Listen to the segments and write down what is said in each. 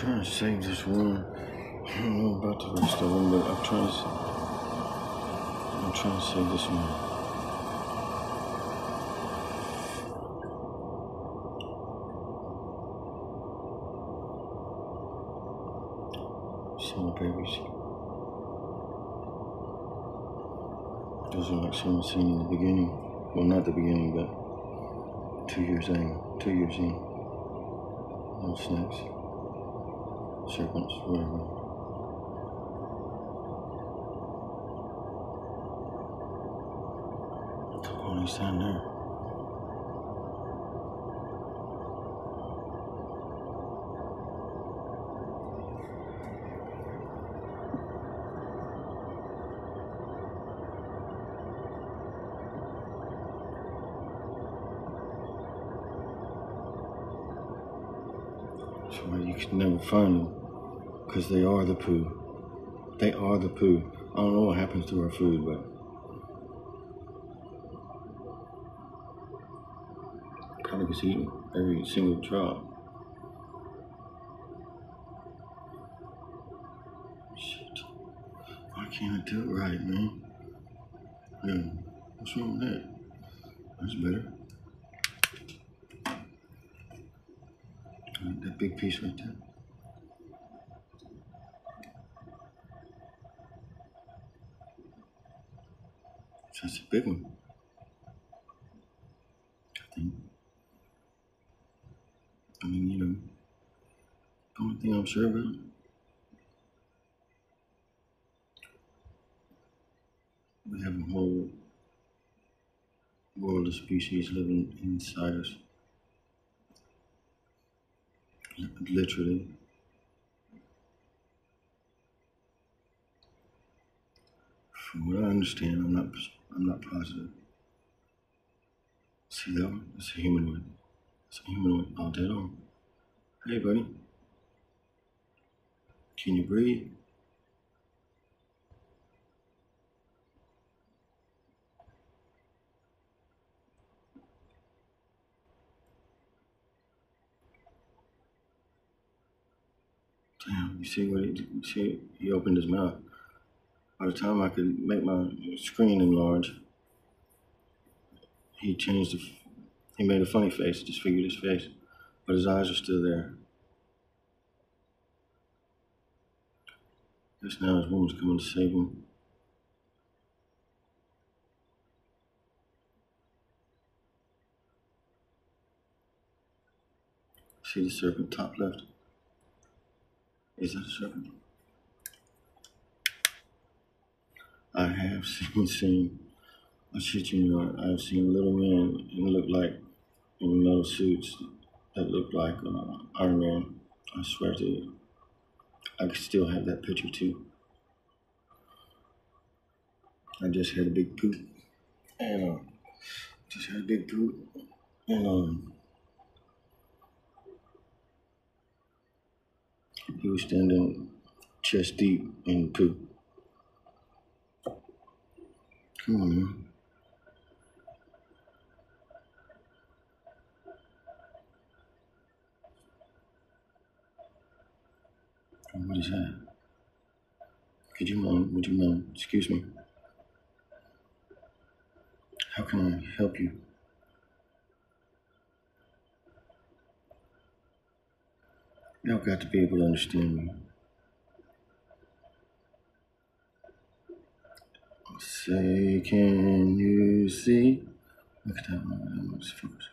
trying to save this one. I don't know about the rest of them, but I'm trying to save this one. Some babies. Those are like some seen in the beginning. Well, not the beginning, but 2 years in. 2 years in. Little snakes. Serpents, whatever. The pony's down there. That's why you can never find them. Because they are the poo. They are the poo. I don't know what happens to our food, but probably gets eaten every single drop. Shit. Why can't I do it right, man? Yeah. What's wrong with that? That's better. That big piece right there. That's a big one. I think. I mean, the only thing I'm sure about, we have a whole world of species living inside us. Literally. From what I understand, I'm not positive. See that one? It's a humanoid. It's a humanoid all day long. Hey, buddy. Can you breathe? Damn, you see what he did? You see, he opened his mouth. By the time I could make my screen enlarge, he made a funny face, disfigured his face, but his eyes are still there. Just now his woman's coming to save him. See the serpent top left? Is that a serpent? I have seen, I shit you not, I've seen little men and look like in metal suits that look like Iron Man. I swear to you. I could still have that picture too. I just had a big poop. And he was standing chest deep in poop. Come on, man. What is that? Would you mind? Excuse me. How can I help you? Y'all got to be able to understand me. Say, can you see? Look at that one. Let's focus.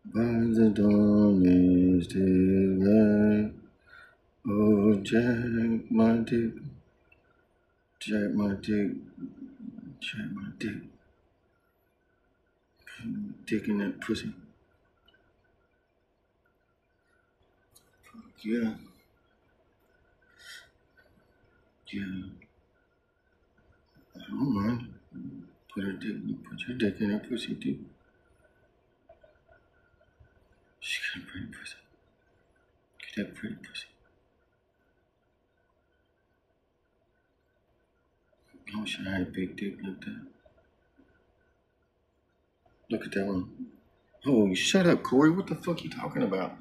By the dawn is still light. Oh, Jack, my dick. Jack, my dick. Jack, my dick. Dick in that pussy. Fuck yeah. Yeah. I don't mind. Put your dick in her pussy, too. She got a pretty pussy. Get that pretty pussy. I wish I had a big dick like that. Look at that one. Oh, shut up, Corey. What the fuck you talking about?